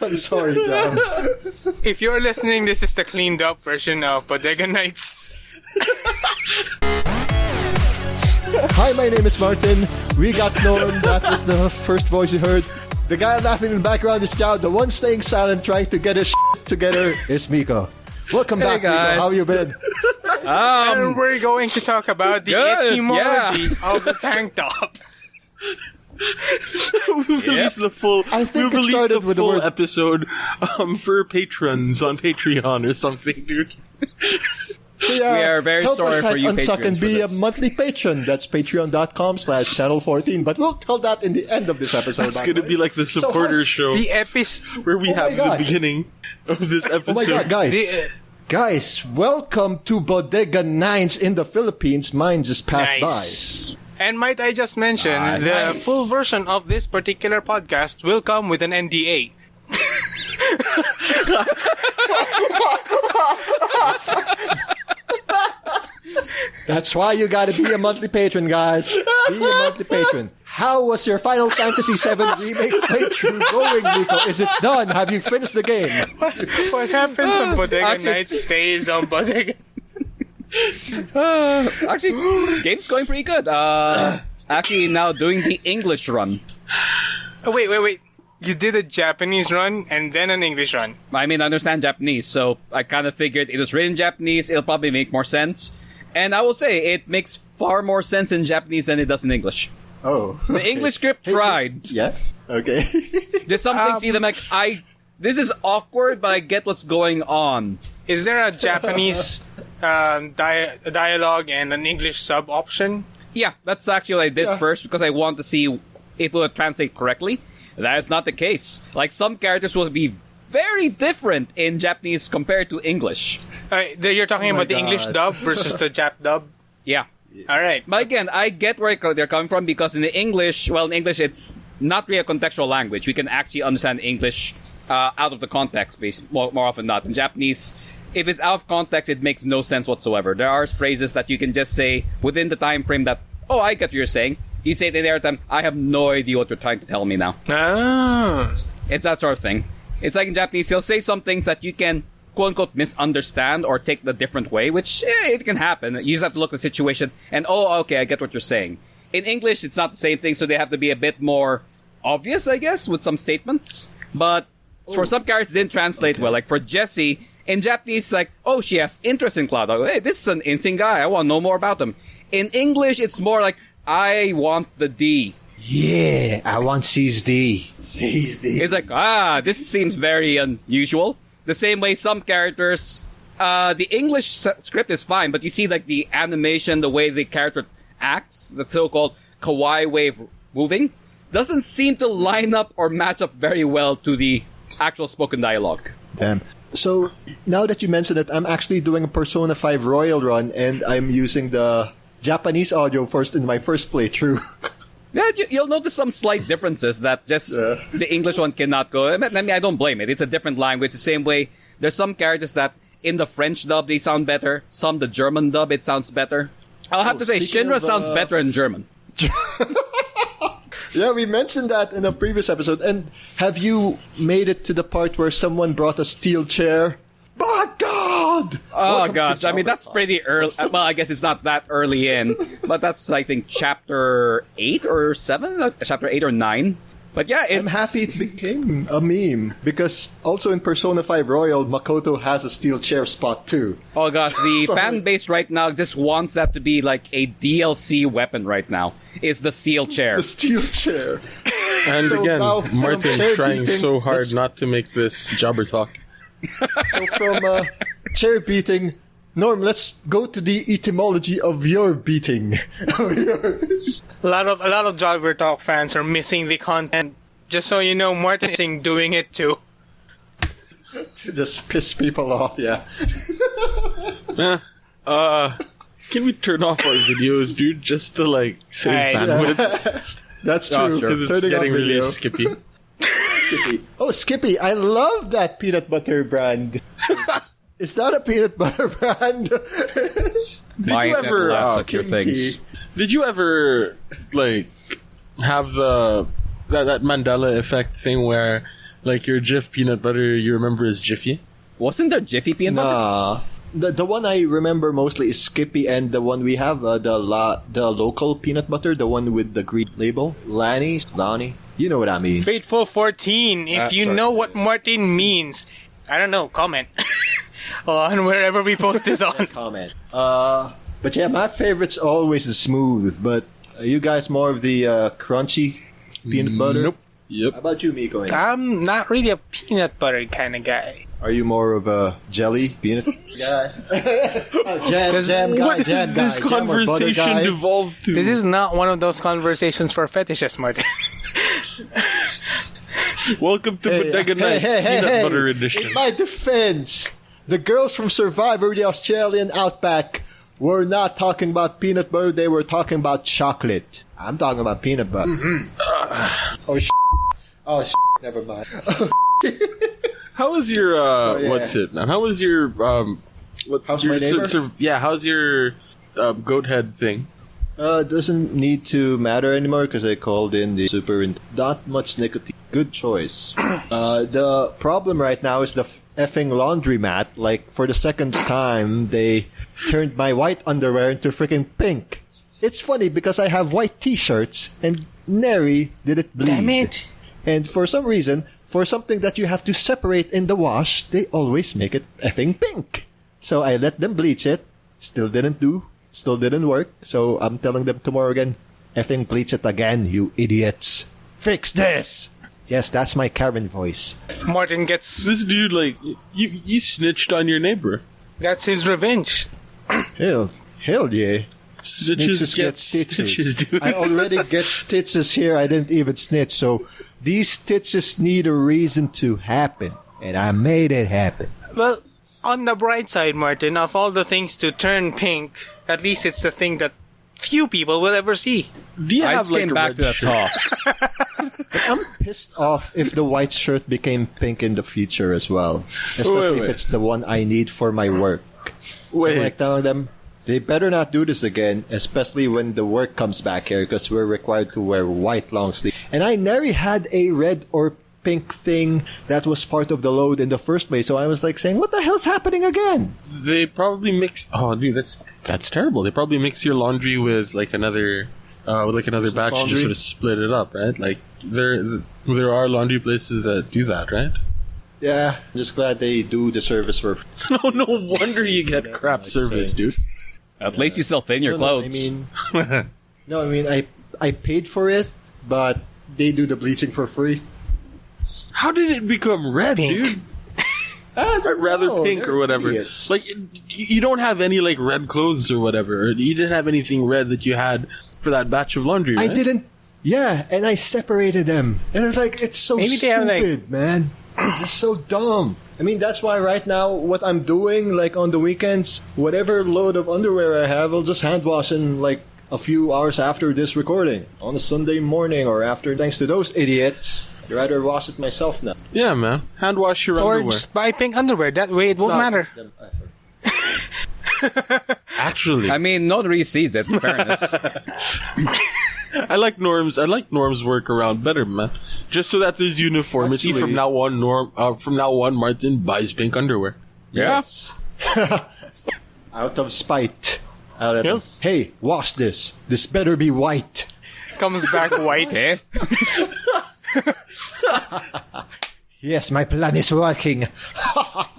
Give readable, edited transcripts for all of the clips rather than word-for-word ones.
I'm sorry, John. If you're listening, this is the cleaned up version of Bodega Nights. Hi, my name is Martin. We got Norm. That was the first voice you heard. The guy laughing in the background is Joao. The one staying silent, trying to get his shit together, is Miko. Welcome back, guys. Miko. How you been? And we're going to talk about the etymology of the tank top. We released the full. I think we it released started the with the full word episode for patrons on Patreon or something, dude. So, yeah, We are very help sorry us for you Unsuck patrons and be for a this. monthly patron. That's patreon.com/channel14. But we'll tell that in the end of this episode. It's gonna be like the supporter show The episode. where we Oh my have the God. beginning of this episode. Oh my god, guys. Guys, welcome to Bodega Nights in the Philippines. Mine just passed Nice. And might I just mention, Nice. the full version of this particular podcast will come with an NDA. by. That's why you gotta be a monthly patron, guys. Be a monthly patron. How was your Final Fantasy VII Remake playthrough going, Miko? Is it done? Have you finished the game? What happens on Bodega Actually- Nights stays on Bodega. Actually, game's going pretty good. Actually, now doing the English run. Oh, wait. You did a Japanese run and then an English run. I mean, I understand Japanese, so I kind of figured it was written in Japanese, it'll probably make more sense. And I will say, it makes far more sense in Japanese than it does in English. Oh. The English script tried. Yeah? Okay. There's some things I'm like, this is awkward, but I get what's going on. Is there a Japanese dialogue and an English sub option? Yeah, that's actually what I did first, because I want to see if it will translate correctly. That is not the case. Like, some characters will be very different in Japanese compared to English. You're talking Oh my about the English God. dub versus the Jap dub? Yeah. Alright. But again, I get where they're coming from, because in the English, in English, it's not really a contextual language. We can actually understand English out of the context, more often than not. In Japanese, if it's out of context, it makes no sense whatsoever. There are phrases that you can just say within the time frame that, oh, I get what you're saying. You say it in the other time, I have no idea what you're trying to tell me now. Ah. It's that sort of thing. It's like in Japanese, you'll say some things that you can, quote-unquote, misunderstand or take the different way, which, it can happen. You just have to look at the situation and, oh, okay, I get what you're saying. In English, it's not the same thing, so they have to be a bit more obvious, I guess, with some statements. But for some characters, it didn't translate well. Like for Jessie, in Japanese, like, oh, she has interest in Cloud. Hey, this is an interesting guy. I want to know more about him. In English, it's more like, I want the D. Yeah, I want C's D. C's D. It's like, this seems very unusual. The same way some characters, the English script is fine, but you see like the animation, the way the character acts, the so-called kawaii way of moving, doesn't seem to line up or match up very well to the actual spoken dialogue. Damn. So, now that you mention it, I'm actually doing a Persona 5 Royal run, and I'm using the Japanese audio first in my first playthrough. Yeah, you'll notice some slight differences that just the English one cannot go. I mean, I don't blame it. It's a different language. The same way, there's some characters that in the French dub, they sound better. Some, the German dub, it sounds better. I'll have to say, speaking Shinra of, sounds better in German. Yeah, we mentioned that in a previous episode. And have you made it to the part where someone brought a steel chair? My God! Oh, Welcome to gosh. I mean, that's pretty early. Well, I guess it's not that early in. But that's, I think, chapter 8 or 7? Chapter 8 or 9. But yeah, it's... I'm happy it became a meme. Because also in Persona 5 Royal, Makoto has a steel chair spot too. Oh, gosh. The Sorry. fan base right now just wants that to be like a DLC weapon right now. Is the steel chair. The steel chair. And So again, now from Martin chair trying beating, so hard let's- not to make this jobber talk. So from chair beating, Norm, let's go to the etymology of your beating. A lot of Jobber Talk fans are missing the content. Just so you know, Martin is doing it too. To just piss people off, yeah. Can we turn off our videos, dude, just to like save Alright. bandwidth? That's Oh, true. sure. Because it's Turning off getting really video. skippy. Skippy. Oh, Skippy, I love that peanut butter brand. Is that a peanut butter brand? My you internet ever, laughs at your Skippy? things. Did you ever like have that Mandela effect thing where Like your Jif peanut butter, you remember as Jiffy? Wasn't there Jiffy peanut butter? Nah. The one I remember mostly is Skippy, and the one we have, the local peanut butter, the one with the green label. Lani. You know what I mean. Fateful 14, if you sorry. know what Martin means, I don't know, comment. On wherever we post this on. Comment. But yeah, my favorite's always the smooth, but are you guys more of the crunchy peanut butter? Nope. Yep. How about you, Miko? I'm not really a peanut butter kind of guy. Are you more of a jelly peanut guy? Jam guy, What jam has this guy, jam or butter conversation guy? devolved to? This is not one of those conversations for fetishes, Martin. Welcome to Bodega Nights Peanut Butter Edition. In my defense, the girls from Survivor, the Australian Outback, were not talking about peanut butter. They were talking about chocolate. I'm talking about peanut butter. Never mind. How was your yeah. what's it, man? How was your How's your my neighbor? how's your goat head thing? Doesn't need to matter anymore because I called in the not much nicotine. Good choice. The problem right now is the effing laundromat. Like, for the second time, they turned my white underwear into freaking pink. It's funny because I have white t-shirts and nary did it bleed. Damn it. And for some reason, for something that you have to separate in the wash, they always make it effing pink. So I let them bleach it. Still didn't work. So I'm telling them tomorrow again, effing bleach it again, you idiots. Fix this! Yes, that's my Karen voice. Martin gets... This dude, like, you snitched on your neighbor. That's his revenge. Hell yeah. Snitches get stitches, dude. I already get stitches here. I didn't even snitch. So these stitches need a reason to happen. And I made it happen. Well, on the bright side, Martin, of all the things to turn pink, at least it's the thing that few people will ever see. Do you I have just like came a back red to the shirt? talk. I'm pissed off if the white shirt became pink in the future as well. Especially Wait. if it's the one I need for my work. Wait. So I'm like telling them, they better not do this again, especially when the work comes back here, because we're required to wear white long sleeve. And I never had a red or pink thing that was part of the load in the first place. So I was like saying, what the hell's happening again? They probably mix. Oh, dude, that's terrible. They probably mix your laundry with like another batch to laundry? just sort of split it up, right? Like there are laundry places that do that, right? Yeah, I'm just glad they do the service for... No wonder you get crap like service, saying. dude. At least you still fit in your clothes. I paid for it, but they do the bleaching for free. How did it become red, Pink. dude? Or rather pink or whatever. Idiots. Like, you don't have any, like, red clothes or whatever. You didn't have anything red that you had for that batch of laundry, right? I didn't. Yeah, and I separated them. And it's like, it's so Maybe they stupid, have, like- man. It's so dumb. I mean, that's why right now, what I'm doing, like on the weekends, whatever load of underwear I have, I'll just hand wash in like a few hours after this recording. On a Sunday morning or after, thanks to those idiots. I'd rather wash it myself now. Yeah, man. Hand wash your Or underwear. just buy pink underwear. That way it won't Not matter. them effort. Actually, I mean, nobody sees it, in fairness. I like Norm's workaround better, man. Just so that there's uniformity Actually- from now on. Martin buys pink underwear. Yeah. Yes. Out of spite. Yes. Hey, wash this. This better be white. Comes back white. Okay. Yes, my plan is working.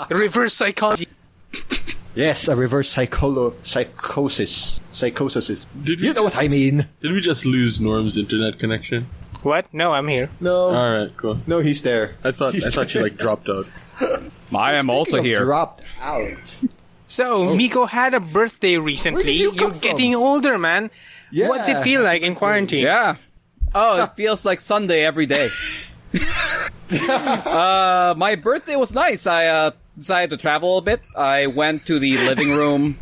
Reverse psychology. Yes, a reverse psychosis. Psychosis. Did we You know what I mean? Did we just lose Norm's internet connection? What? No, I'm here. No. All right, cool. No, he's there. I thought you like dropped out. I am also Speaking of here. Dropped out. So, Miko had a birthday recently. Where did you come You're getting older, man. Yeah. What's it feel like in quarantine? Yeah. Oh, it feels like Sunday every day. My birthday was nice. I decided to travel a bit. I went to the living room,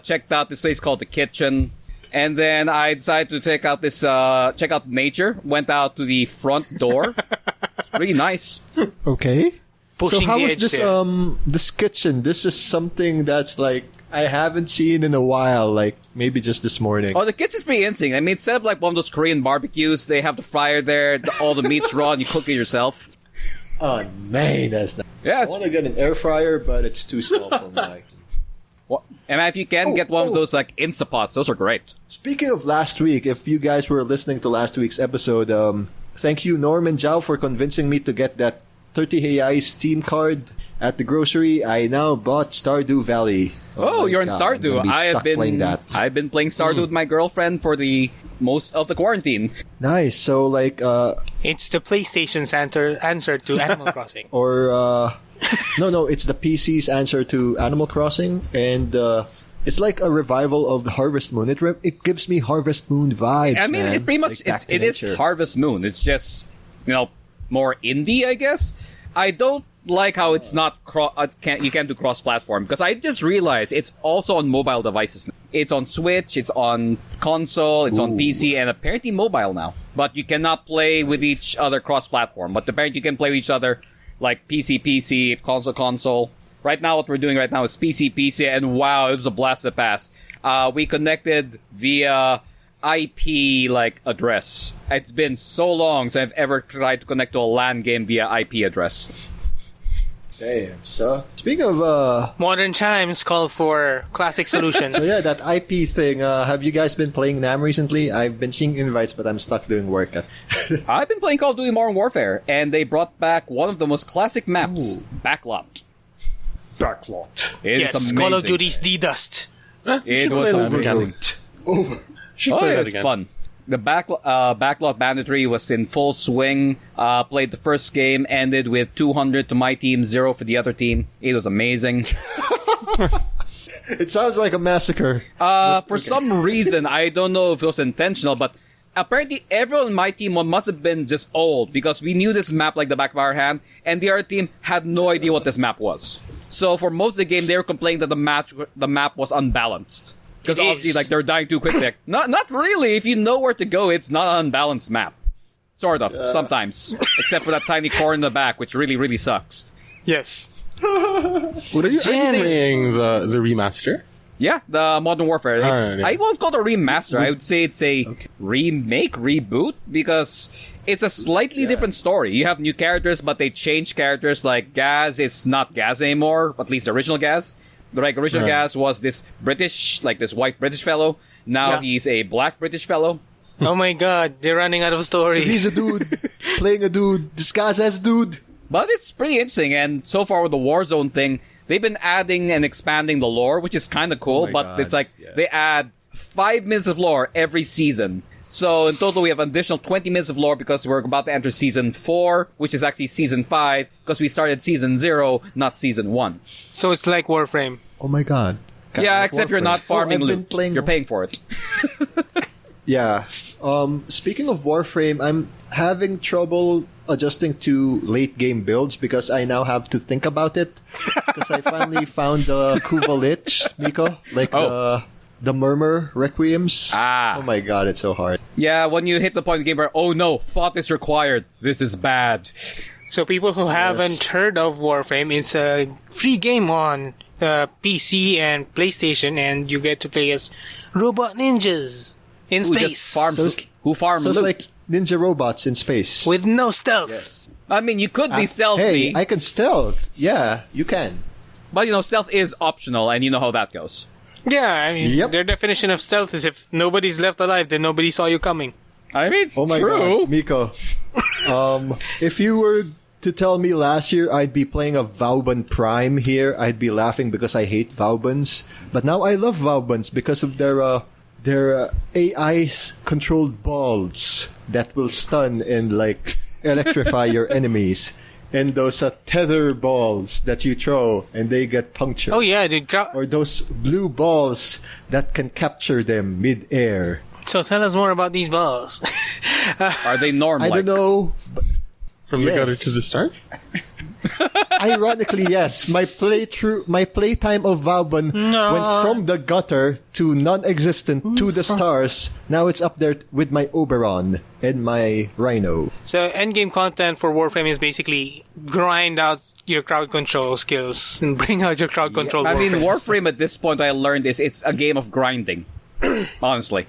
checked out this place called the kitchen, and then I decided to check out nature. Went out to the front door. Really nice. Okay. Pushing so how the is edge this there. this kitchen? This is something that's like I haven't seen in a while, like maybe just this morning. Oh, the kitchen's pretty interesting. I mean, it's set up like one of those Korean barbecues. They have the fryer there, all the meat's raw, and you cook it yourself. Oh, man, that's not. Yeah, I it's, want to get an air fryer, but it's too small for me. well, and if you can get one of those like Instapots, those are great. Speaking of last week, if you guys were listening to last week's episode, thank you, Norm and Joao, for convincing me to get that 30 Reais Steam card at the grocery. I now bought Stardew Valley. Oh, my you're in God, I'm Stardew. gonna be stuck playing that. I've been playing Stardew with my girlfriend for the most of the quarantine. Nice. So, like, It's the PlayStation's answer to Animal Crossing. or no, it's the PC's answer to Animal Crossing, and it's like a revival of the Harvest Moon. It gives me Harvest Moon vibes. I mean, man. it pretty much Like, back to it is nature. Harvest Moon. It's just more indie, I guess. I don't like how it's not you can't do cross-platform, because I just realized it's also on mobile devices now. It's on Switch, it's on console, it's on PC, and apparently mobile now. But you cannot play with each other cross-platform. But apparently you can play with each other like PC, console. Right now, what we're doing right now is PC, and wow, it was a blast to pass. We connected via IP address. It's been so long since I've ever tried to connect to a LAN game via IP address. Damn. So, speaking of Modern times call for classic solutions. so yeah, that IP thing. Have you guys been playing NAM recently? I've been seeing invites, but I'm stuck doing work. I've been playing Call of Duty Modern Warfare, and they brought back one of the most classic maps, Backlot. Backlot. It's Yes, amazing. Call of Duty's D-Dust. It was amazing. Should Oh, play it that was again. fun. The backlot banditry was in full swing. Played the first game, ended with 200 to my team, 0 for the other team. It was amazing. It sounds like a massacre. For some reason, I don't know if it was intentional, but apparently everyone on my team must have been just old, because we knew this map like the back of our hand, and the other team had no idea what this map was. So for most of the game, they were complaining that the map was unbalanced. Because It obviously, is. they're dying too quick. Not really. If you know where to go, it's not an unbalanced map. Sort of, sometimes. Except for that tiny corner in the back, which really, really sucks. Yes. What are you playing the remaster? Yeah, the Modern Warfare. Alright, yeah. I won't call it a remaster. I would say it's a remake, reboot, because it's a slightly different story. You have new characters, but they changed characters. Like Gaz is not Gaz anymore, at least the original Gaz. The original Right. Gaz was this British, this white British fellow. Now Yeah. he's a black British fellow. Oh my god, they're running out of story. He's a dude playing a dude disguised as dude. But it's pretty interesting, and so far with the Warzone thing, they've been adding and expanding the lore, which is kind of cool, my but God, it's like yeah. they add 5 minutes of lore every season. So in total, we have an additional 20 minutes of lore because we're about to enter Season 4, which is actually Season 5, because we started Season 0, not Season 1. So it's like Warframe. Oh my god. Yeah, except you're not farming I've been loot. playing- You're paying for it. Yeah. Speaking of Warframe, I'm having trouble adjusting to late game builds because I now have to think about it. Because I finally found the Kuva Lich, Miko, the Murmur Requiems. Ah. Oh my god, it's so hard. Yeah, when you hit the point in the game where, oh no, thought is required. This is bad. So people who haven't heard of Warframe, it's a free game on PC and PlayStation, and you get to play as robot ninjas in Who space just farm, So it's- who farm So it's loot. like ninja robots in space. with no stealth. I mean, you could be stealthy, Hey, I can stealth. Yeah, you can. but stealth is optional, and you know how that goes. Yeah, I mean, Yep. their definition of stealth is if nobody's left alive, then nobody saw you coming. I mean, it's Oh my true. god, Miko. If you were to tell me last year I'd be playing a Vauban Prime here, I'd be laughing because I hate Vaubans. But now I love Vaubans because of their AI-controlled balls that will stun and electrify your enemies. And those tether balls that you throw and they get punctured. Oh yeah, dude. Or those blue balls that can capture them mid-air. So tell us more about these balls. Are they normal? I don't know. From the Yes. gutter to the stars? Ironically, yes. My playtime of Vauban went from the gutter to non-existent to the stars. Now it's up there with my Oberon and my Rhino. So endgame content for Warframe is basically grind out your crowd control skills and bring out your crowd control. I mean, Warframes. Warframe at this point, I learned is it's a game of grinding. Honestly.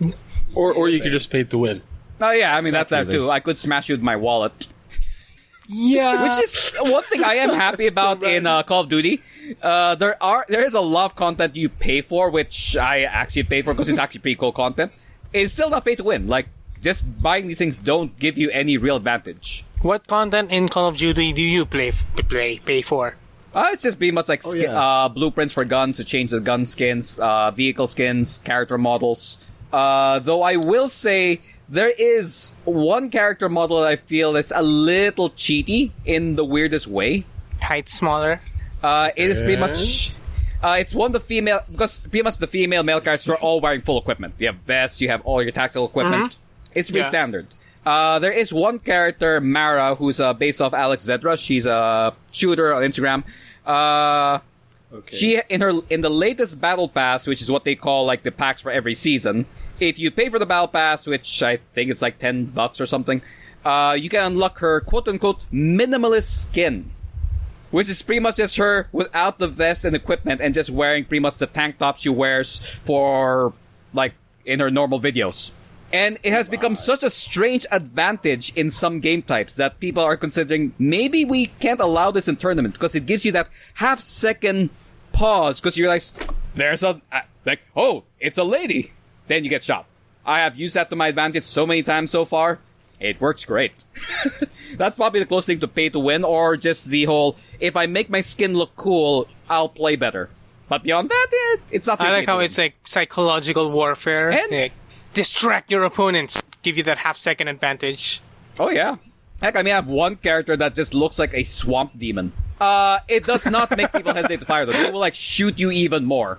Or you could just pay to win. Oh yeah, I mean that's that really. too. I could smash you with my wallet. Yeah. Which is one thing I am happy about in Call of Duty. There is a lot of content you pay for, which I actually pay for because it's actually pretty cool content. It's still not pay to win. Like, just buying these things don't give you any real advantage. What content in Call of Duty do you pay for? It's just pretty much like blueprints for guns to change the gun skins, vehicle skins, character models. Though I will say there is one character model that I feel that's a little cheaty in the weirdest way. Height smaller? It is pretty much... it's one of the female... Because pretty much the female male characters are all wearing full equipment. You have vests, you have all your tactical equipment. It's pretty standard. There is one character, Mara, who's based off Alex Zedra. She's a shooter on Instagram. She in the latest battle pass, which is what they call like the packs for every season. If you pay for the battle pass, which I think it's like $10 or something, you can unlock her quote unquote minimalist skin, which is pretty much just her without the vest and equipment and just wearing pretty much the tank top she wears for like in her normal videos. And it has become such a strange advantage in some game types that people are considering maybe we can't allow this in tournament because it gives you that half-second pause because you realize there's oh, it's a lady. Then you get shot. I have used that to my advantage so many times so far. It works great. That's probably the closest thing to pay to win or just the whole, if I make my skin look cool, I'll play better. But beyond that, it's not really I like how it's like psychological warfare. And distract your opponents, give you that half-second advantage. Oh, yeah. Heck, I mean, I have one character that just looks like a swamp demon. It does not make people hesitate to fire, though. They will, like, shoot you even more.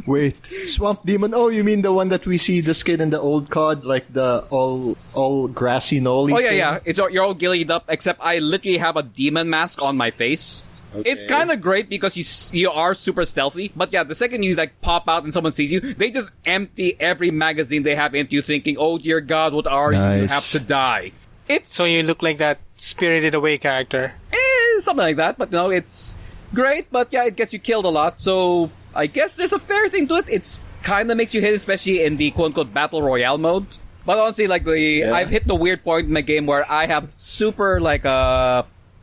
Wait, Swamp Demon? Oh, you mean the one that we see the skin in the old COD? Like the all grassy nolly Oh, yeah, thing? yeah. You're all gillied up, except I literally have a demon mask on my face. Okay. It's kind of great because you are super stealthy, but yeah, the second you like pop out and someone sees you, they just empty every magazine they have into you, thinking, "Oh dear God, what are you? You have to die." So you look like that Spirited Away character. Something like that, but no, it's great. But yeah, it gets you killed a lot, so I guess there's a fair thing to it. It's kind of makes you hit, especially in the quote-unquote battle royale mode. But honestly, like I've hit the weird point in the game where I have super like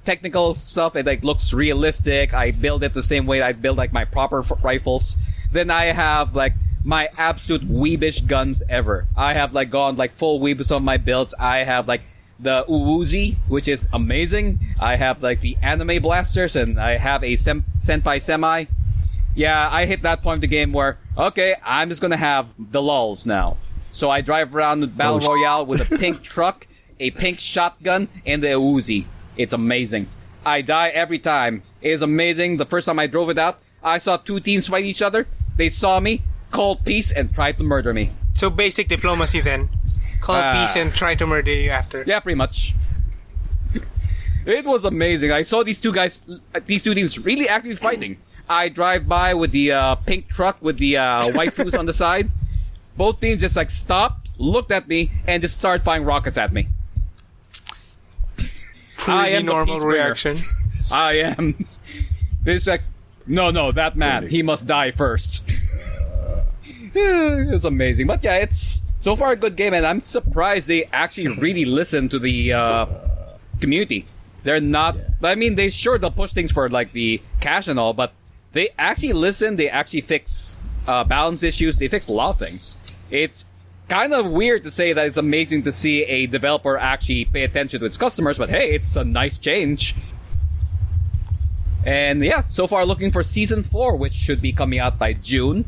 technical stuff. It like looks realistic. I build it the same way I build like my proper rifles. Then I have like my absolute weebish guns ever. I have like gone like full weeb with some of my builds. I have like the Uzi, which is amazing. I have like the anime blasters, and I have a senpai semi. Yeah, I hit that point of the game where okay, I'm just gonna have the lulls now. So I drive around with Battle Royale with a pink truck, a pink shotgun, and the Uzi. It's amazing. I die every time. It is amazing. The first time I drove it out, I saw two teams fight each other. They saw me, called peace, and tried to murder me. So basic diplomacy then. Call peace and try to murder you after. Yeah, pretty much. It was amazing. I saw these two teams really actively fighting. I drive by with the pink truck with the waifus on the side. Both teams just like stopped, looked at me, and just started firing rockets at me. I am normal the reaction. I am. It's like, no, that man, he must die first. It's amazing. But yeah, it's so far a good game, and I'm surprised they actually really listen to the community. They're not, I mean, they'll push things for like the cash and all, but they actually listen, they actually fix balance issues, they fix a lot of things. It's kind of weird to say that it's amazing to see a developer actually pay attention to its customers, but hey, it's a nice change. And yeah, so far looking for Season 4, which should be coming out by June.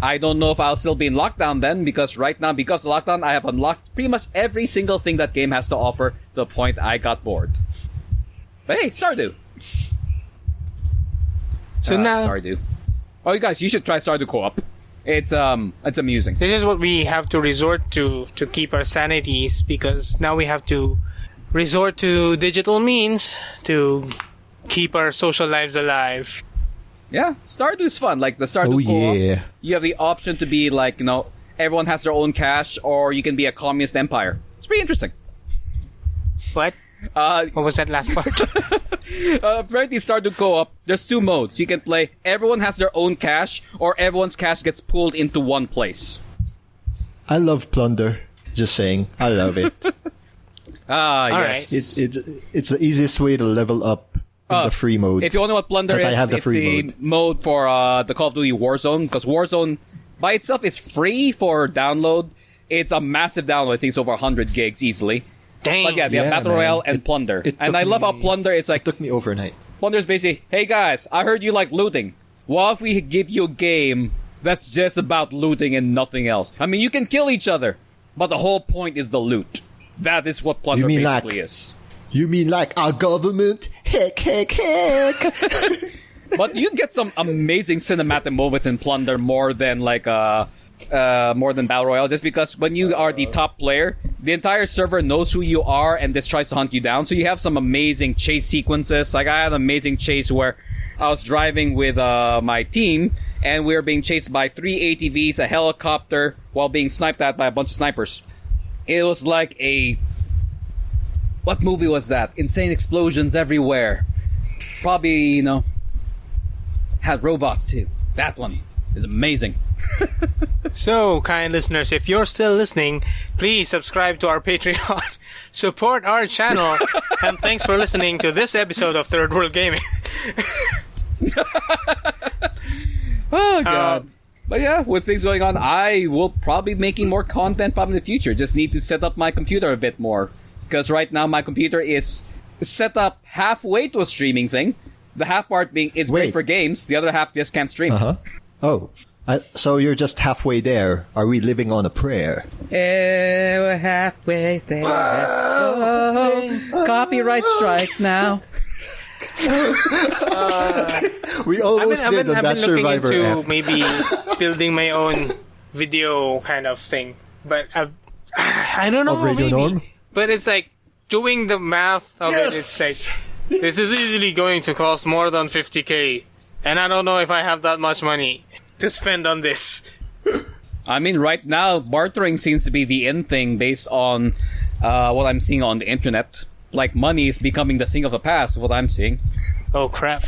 I don't know if I'll still be in lockdown then, because right now, because of lockdown, I have unlocked pretty much every single thing that game has to offer to the point I got bored. But hey, Stardew. So now... Stardew. Oh, you guys, you should try Stardew Co-op. It's amusing. This is what we have to resort to keep our sanities, because now we have to resort to digital means to keep our social lives alive. Yeah, Stardew's fun. Like the Stardew Co-op, yeah. You have the option to be like, everyone has their own cash, or you can be a communist empire. It's pretty interesting. What? What was that last part? Apparently, Stardew Co-op, there's two modes. You can play everyone has their own cash, or everyone's cash gets pooled into one place. I love plunder. Just saying. I love it. Ah, All yes. It's the easiest way to level up in the free mode. If you want to know what Plunder 'Cause is, I have the it's free the mode for the Call of Duty Warzone, because Warzone by itself is free for download. It's a massive download. I think it's over 100 gigs easily. Dang. But yeah, they have Battle man. Royale and Plunder. it And took I love how me- Plunder is like, It took me overnight. Plunder's basically, hey guys, I heard you like looting. What if we give you a game that's just about looting and nothing else? I mean, you can kill each other, but the whole point is the loot. That is what Plunder You mean basically like- is. You mean like our government? Heck, heck, heck. But you get some amazing cinematic moments in Plunder more than more than Battle Royale, just because when you are the top player, the entire server knows who you are and just tries to hunt you down. So you have some amazing chase sequences. Like I had an amazing chase where I was driving with my team and we were being chased by 3 ATVs, a helicopter, while being sniped at by a bunch of snipers. It was like what movie was that? Insane explosions everywhere. Probably, had robots too. That one is amazing. So, kind listeners, if you're still listening, please subscribe to our Patreon, support our channel, and thanks for listening to this episode of Third World Gaming. Oh, God. But yeah, with things going on, I will probably be making more content probably in the future. Just need to set up my computer a bit more. Because right now my computer is set up halfway to a streaming thing. The half part being it's great Wait. for games. The other half just can't stream. Uh-huh. Oh, so you're just halfway there. Are we living on a prayer? We're halfway there. Copyright strike now. We almost did on I've that been looking Survivor into app. maybe building my own video kind of thing. But I don't know, Of Radio maybe. Norm? But it's like, doing the math of it, it's like, this is easily going to cost more than 50k. And I don't know if I have that much money to spend on this. I mean, right now, bartering seems to be the in thing based on what I'm seeing on the internet. Like, money is becoming the thing of the past, what I'm seeing. Oh, crap.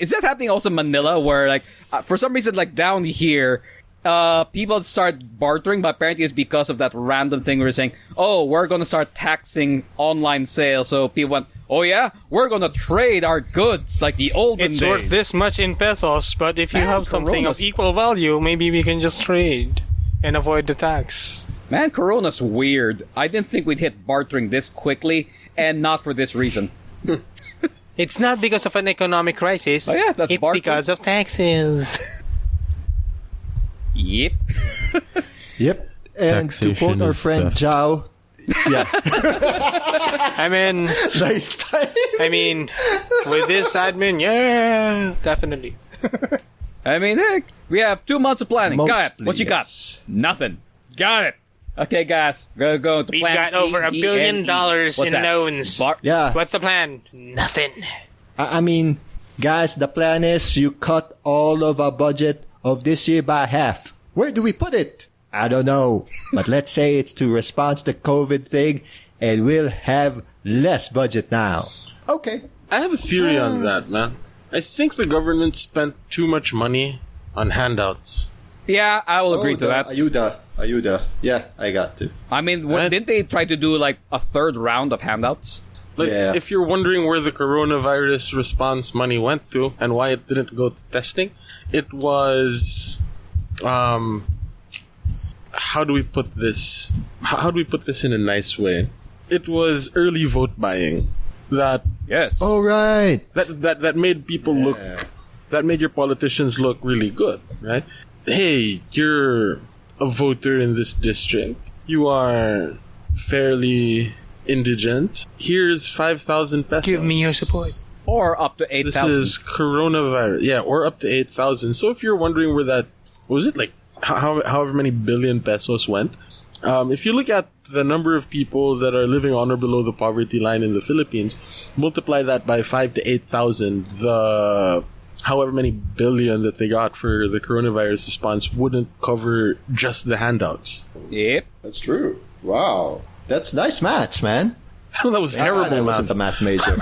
Is that happening also in Manila, where, like, for some reason, like, down here, people start bartering, but apparently it's because of that random thing where we're saying, oh, we're going to start taxing online sales. So people went, oh yeah, we're going to trade our goods like the olden It's days. worth this much in pesos, but if you Man, have something Corona's- of equal value, maybe we can just trade and avoid the tax. Man, Corona's weird. I didn't think we'd hit bartering this quickly, and not for this reason. It's not because of an economic crisis. Oh, yeah, that's it's barter. because of taxes. Yep. Yep. And to Taxation quote our is friend theft. Joao, yeah, I mean, nice time. with this admin, yeah, definitely. I mean, heck, we have 2 months of planning. Got it. Mostly, What you yes. got? Nothing. Got it. Okay, guys, we're going to go to We've plan got C, over $1 D, billion N, E. What's in that? loans. Yeah. What's the plan? Nothing. I mean, guys, the plan is you cut all of our budget of this year by half. Where do we put it? I don't know. But let's say it's to respond to the COVID thing, and we'll have less budget now. Okay. I have a theory on that, man. I think the government spent too much money on handouts. Yeah, I will agree Oh, to that. Ayuda. Yeah, I got to. I mean, Right. didn't they try to do like a third round of handouts? Like, Yeah. if you're wondering where the coronavirus response money went to and why it didn't go to testing, it was, how do we put this? How do we put this in a nice way? It was early vote buying that Yes. All right. that made people look, that made your politicians look really good, right? Hey, you're a voter in this district. You are fairly indigent. Here's 5,000 pesos. Give me your support. Or up to This 8,000. is coronavirus. Yeah, or up to 8,000. So if you're wondering where that, was it like, however many billion pesos went, if you look at the number of people that are living on or below the poverty line in the Philippines, multiply that by 5 to 8,000, the however many billion that they got for the coronavirus response wouldn't cover just the handouts. Yep. That's true. Wow. That's nice maths, man. That was terrible, I wasn't math. a math major.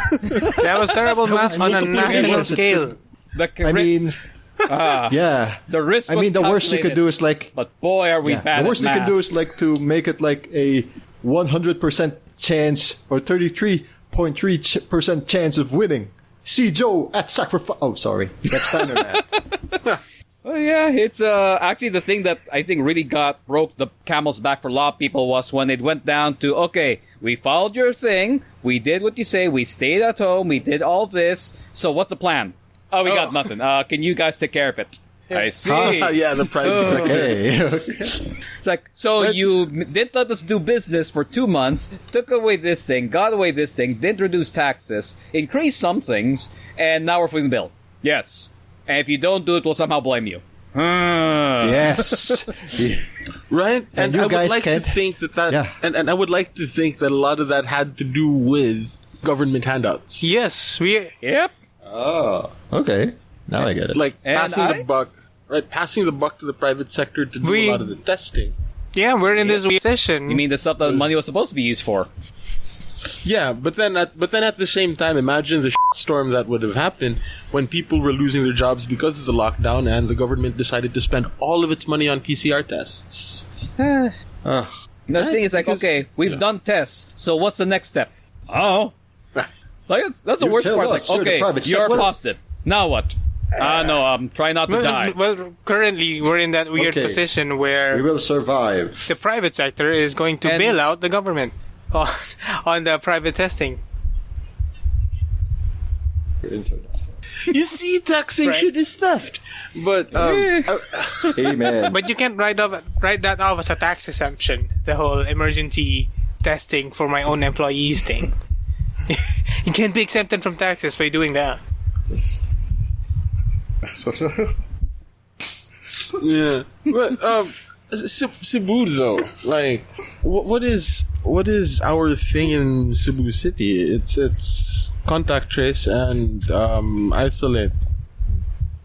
That was terrible math on a national scale. The I mean, Ah. yeah. The risk I was mean, the worst you could calculated, do is like, But boy, are we yeah, bad the worst at you math. could do is like to make it like a 100% chance or 33.3% chance of winning. See Joe at sacrifice. Oh, sorry. That's Steiner math. Well, yeah, it's actually the thing that I think really broke the camel's back for a lot of people was when it went down to, okay, we followed your thing, we did what you say, we stayed at home, we did all this, so what's the plan? Oh, we got nothing. Can you guys take care of it? I see. Yeah, the private sector. Okay. It's like, so you didn't let us do business for 2 months, took away this thing, got away this thing, didn't reduce taxes, increased some things, and now we're footing the bill. Yes. And if you don't do it, we'll somehow blame you. Yes. Right? And you I would guys like can't- to think that Yeah. and I would like to think that a lot of that had to do with government handouts. Yes, we. Yep. Oh, okay. Now I get it. Like And passing the buck, right? Passing the buck to the private sector to do a lot of the testing. Yeah, we're in this session. You mean the stuff that money was supposed to be used for? Yeah, but then at the same time, imagine the storm that would have happened when people were losing their jobs because of the lockdown, and the government decided to spend all of its money on PCR tests. The thing is like, Because- okay, we've done tests, so what's the next step? Oh. Like, that's the You worst tell part. us, Like, you're the okay, private you're sector. positive. Now what? No, try not to die. Well, currently we're in that weird Okay. position where We will survive. the private sector is going to And- bail out the government on the private testing. You see, taxation is theft. But Amen. But you can't write that off as a tax exemption. The whole emergency testing for my own employees thing. You can't be exempted from taxes by doing that. yeah, but Cebu though, like, what is our thing in Cebu City? It's contact trace and isolate,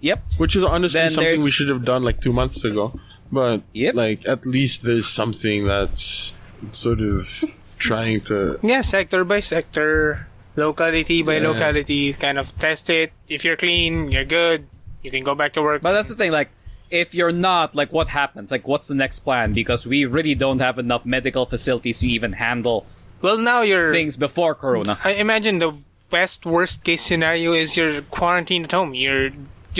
Yep. which is honestly Then something we there's- should have done like 2 months ago. But Yep. like, at least there's something that's sort of trying to. Yeah, sector by sector, locality by locality, kind of test it. If you're clean, you're good. You can go back to work. But that's the thing, like, if you're not, like, what happens? Like, what's the next plan? Because we really don't have enough medical facilities to even handle Well, now you're. things before Corona. I imagine the worst case scenario is you're quarantined at home. You're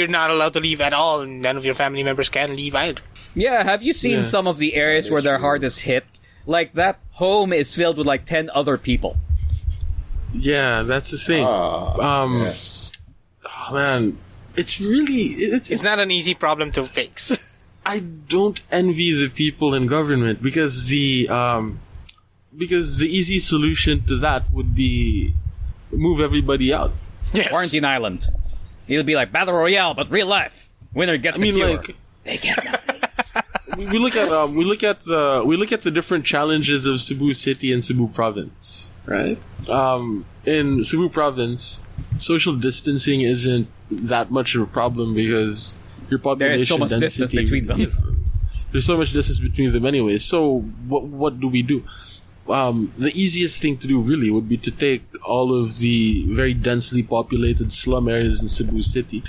not allowed to leave at all, and none of your family members can leave either. Yeah, have you seen Yeah. some of the areas where they're hardest hit? Like, that home is filled with, like, 10 other people. Yeah, that's the thing. Yes. Oh, man, it's really It's not an easy problem to fix. I don't envy the people in government because the easy solution to that would be move everybody out. Yes. Quarantine Island. It'll be like Battle Royale, but real life. Winner gets I mean, the cure. like, They get nothing. we look at the different challenges of Cebu City and Cebu Province, right? In Cebu Province, social distancing isn't that much of a problem because your population There is so much density, distance between them. There's so much distance between them anyway. So what do we do? The easiest thing to do really would be to take all of the very densely populated slum areas in Cebu City,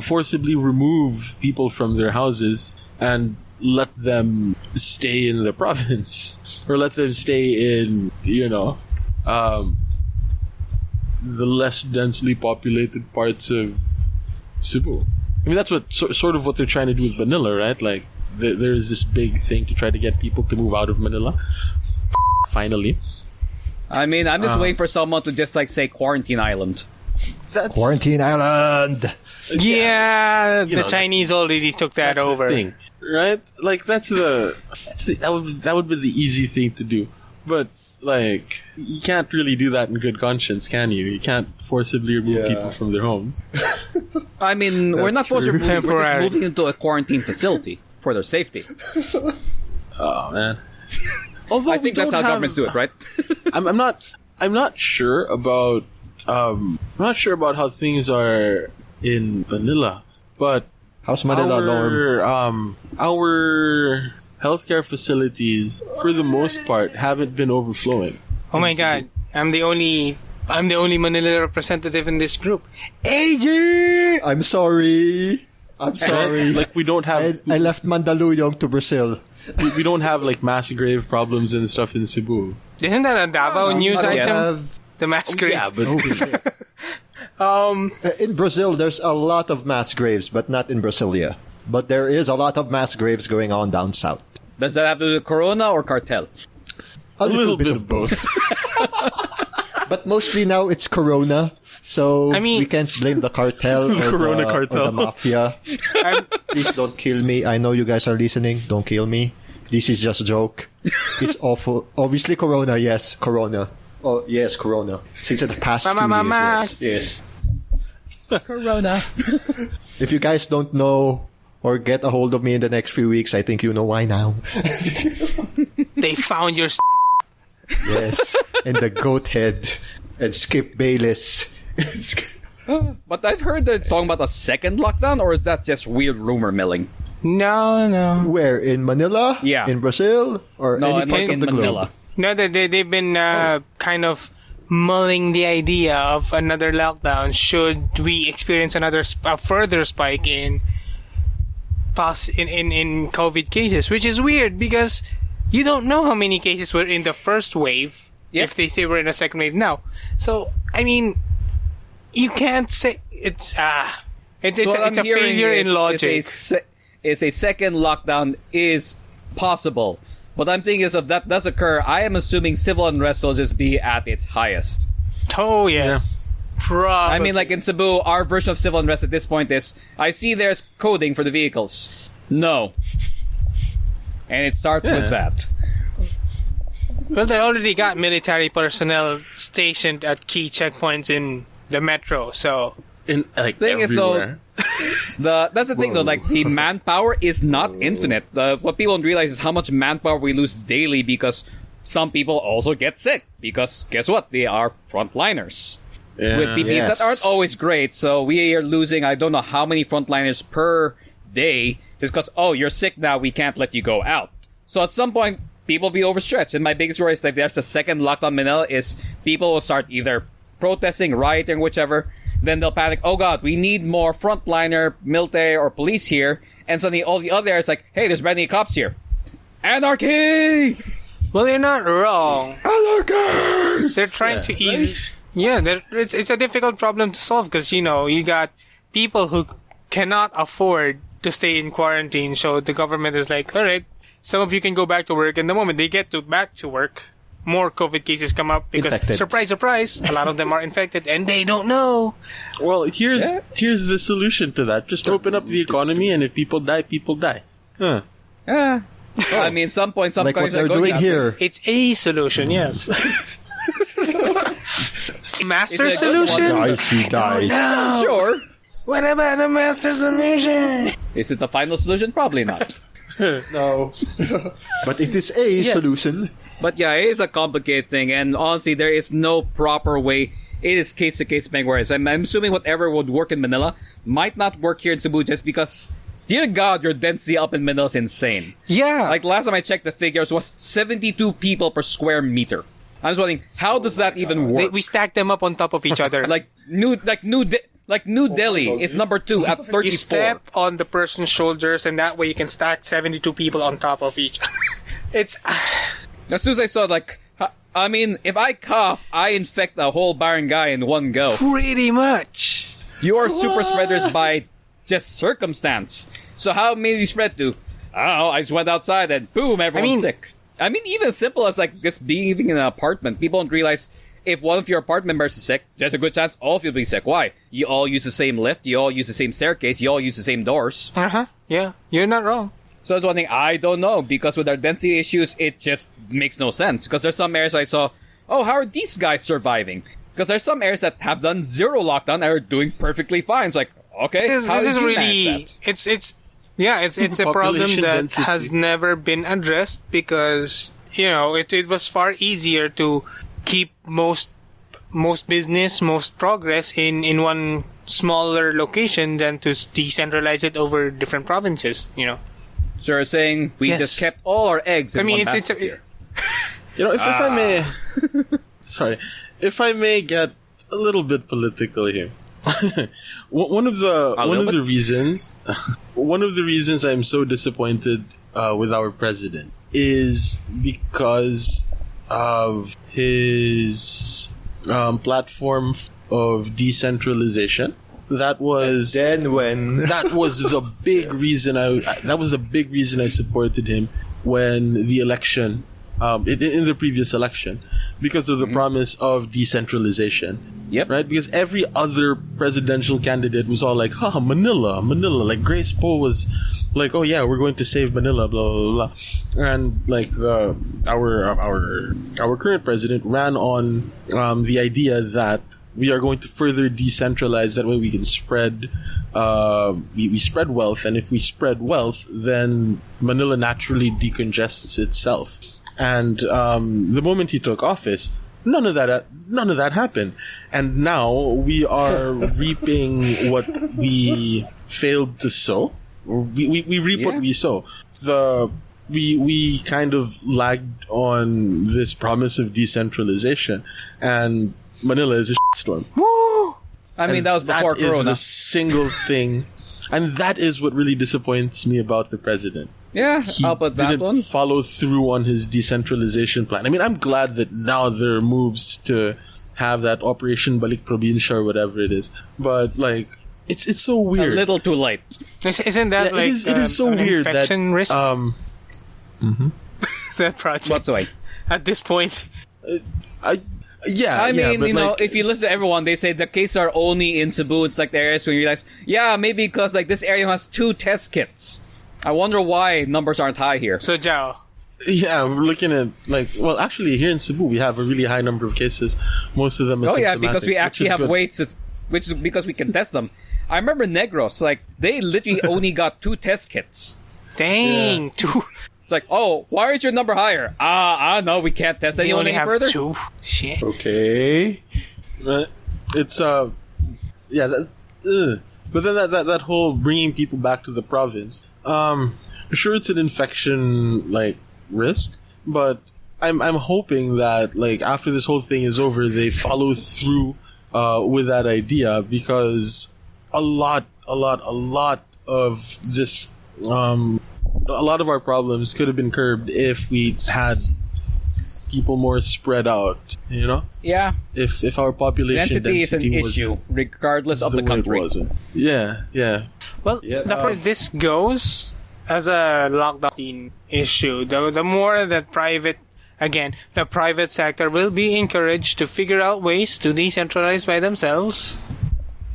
forcibly remove people from their houses and let them stay in the province, or let them stay in, the less densely populated parts of Cebu. I mean, that's what sort of what they're trying to do with Manila, right? Like, there is this big thing to try to get people to move out of Manila. Finally, I mean, I'm just waiting for someone to just, like, say Quarantine Island. that's Quarantine Island. Yeah, the know, Chinese already took that the over. thing, right? Like, that would be the easy thing to do. But like, you can't really do that in good conscience, can you? You can't forcibly remove people from their homes. I mean, we're not supposed to true. remove, we're just Temporary. moving into a quarantine facility for their safety. Oh man. Although I think that's how governments do it, right? I'm not sure about how things are in Manila, but How's Manila, Norm? our healthcare facilities, for the most part, haven't been overflowing. Oh my god, I'm the only Manila representative in this group. AJ! I'm sorry. Like, we don't have I left Mandaluyong to Brazil. we don't have like mass grave problems and stuff in Cebu. Isn't that a Davao news I item? have The mass grave. Yeah, but in Brazil, there's a lot of mass graves, but not in Brasilia. But there is a lot of mass graves going on down south. Does that have to do with Corona or cartel? A little bit of both. But mostly now it's Corona, so I mean- we can't blame the cartel or, Corona the, cartel. or the mafia. Please don't kill me. I know you guys are listening. Don't kill me. This is just a joke. It's awful. Obviously, Corona. Yes, Corona. Oh, yes, Corona. Since the past 2 years. Yes. Corona. If you guys don't know or get a hold of me in the next few weeks, I think you know why now. They found your Yes. And the goat head and Skip Bayless. But I've heard they're talking about a second lockdown, or is that just weird rumor milling? No. Where? In Manila? Yeah. In Brazil? Or No, any I part think of in the globe? Manila. No, they've been kind of mulling the idea of another lockdown should we experience a further spike in COVID cases, which is weird because you don't know how many cases were in the first wave if they say we're in a second wave now. So, I mean, you can't say it's it's a failure in logic. Is a second lockdown is possible. What I'm thinking is if that does occur, I am assuming civil unrest will just be at its highest. Oh, yes. Probably. I mean, like in Cebu, our version of civil unrest at this point is, I see there's coding for the vehicles. No. And it starts with that. Well, they already got military personnel stationed at key checkpoints in the metro, so... in like Thing is, everywhere. that's the thing though, like the manpower is not infinite. What people don't realize is how much manpower we lose daily because some people also get sick. Because guess what? They are frontliners. With PPEs that aren't always great, so we are losing I don't know how many frontliners per day just because, oh, you're sick now, we can't let you go out. So at some point, people will be overstretched. And my biggest worry is that if there's a second lockdown in Manila is people will start either protesting, rioting, whichever. Then they'll panic, oh god, we need more frontliner, military, or police here. And suddenly all the other areas like, hey, there's many cops here. Anarchy! Well, they're not wrong. Anarchy! They're trying to ease... Yeah, it's a difficult problem to solve because, you know, you got people who cannot afford to stay in quarantine. So the government is like, all right, some of you can go back to work. And the moment they get back to work, more COVID cases come up because, Infected. surprise, surprise, a lot of them are infected and they don't know. Well, here's the solution to that. Just open up the economy, and if people die, people die. Huh. I mean, some point, some Like what countries are they're going doing to here. It's a solution, yes. Master Is it a good solution? one? He dies. No. Sure. What about the master solution? Is it the final solution? Probably not. No. But it is a solution. But yeah, it is a complicated thing, and honestly, there is no proper way. It is case-to-case bank whereas I'm assuming whatever would work in Manila might not work here in Cebu just because, dear God, your density up in Manila is insane. Yeah. Like, last time I checked the figures was 72 people per square meter. I was wondering, how does that even work? we stack them up on top of each other. New Delhi is number 2 at 34. You step on the person's shoulders, and that way you can stack 72 people on top of each other. It's... As soon as I saw, I mean, if I cough, I infect a whole barangay in one go. pretty much. You are super spreaders by just circumstance. So how many do you spread to? I don't know, I just went outside and boom, everyone's sick. I mean, even as simple as like just being in an apartment. People don't realize if one of your apartment members is sick, there's a good chance all of you will be sick. Why? You all use the same lift, you all use the same staircase, you all use the same doors. Uh-huh. Yeah, you're not wrong. So that's one thing I don't know, because with our density issues, it just makes no sense. Because there's some areas I saw, oh, how are these guys surviving? Because there's some areas that have done zero lockdown and are doing perfectly fine. It's like, okay, how this did is you really... manage that? It's a problem Population that density. has never been addressed because, you know, it was far easier to keep most business, most progress in one smaller location than to decentralize it over different provinces, you know. So you're saying we Yes. just kept all our eggs in one basket here. You know, if I may, sorry, if I may get a little bit political here. one of the reasons I'm so disappointed with our president is because of his platform of decentralization. That was Then when that was the big reason I supported him when the election, in the previous election, because of the promise of decentralization. Yep. Right? Because every other presidential candidate was all like, Manila. Like Grace Poe was like, oh yeah, we're going to save Manila, blah, blah, blah. And like our current president ran on the idea that we are going to further decentralize. That way we can spread, we spread wealth. And if we spread wealth, then Manila naturally decongests itself. And the moment he took office, none of that happened. And now we are reaping what we failed to sow. We reap what we sow. We kind of lagged on this promise of decentralization, and Manila is a shitstorm. Woo! I mean, that was before That is Corona. the single thing, and that is what really disappoints me about the president. Yeah, He I'll put that didn't one. follow through on his decentralization plan. I mean, I'm glad that now there are moves to have that Operation Balik Probinsya or whatever it is. But like, it's so A weird. little too late. Isn't that Yeah, like it is so an weird that infection risk? That project What's the way? at this point. I mean, but you know, like, if you listen to everyone, they say the cases are only in Cebu. It's like the areas where you realize, yeah, maybe because like this area has 2 test kits. I wonder why numbers aren't high here. So Joao, yeah, we're looking at like, well, actually here in Cebu we have a really high number of cases. Most of them are Oh yeah, because we symptomatic, actually which is have good. weights, which is because we can test them. I remember Negros, like they literally only got 2 test kits. dang, Yeah. 2. It's like, oh, why is your number higher? No, we can't test They anyone only any have further. 2. Shit. okay, Right? It's yeah, but then that whole bringing people back to the province. Sure, it's an infection like risk, but I'm hoping that like after this whole thing is over, they follow through with that idea, because a lot of this a lot of our problems could have been curbed if we had people more spread out, you know? Yeah, If our population density is an was issue, regardless of the way it country. wasn't. Yeah. Well, Yeah, the further this goes as a lockdown issue, the more that the private sector will be encouraged to figure out ways to decentralize by themselves.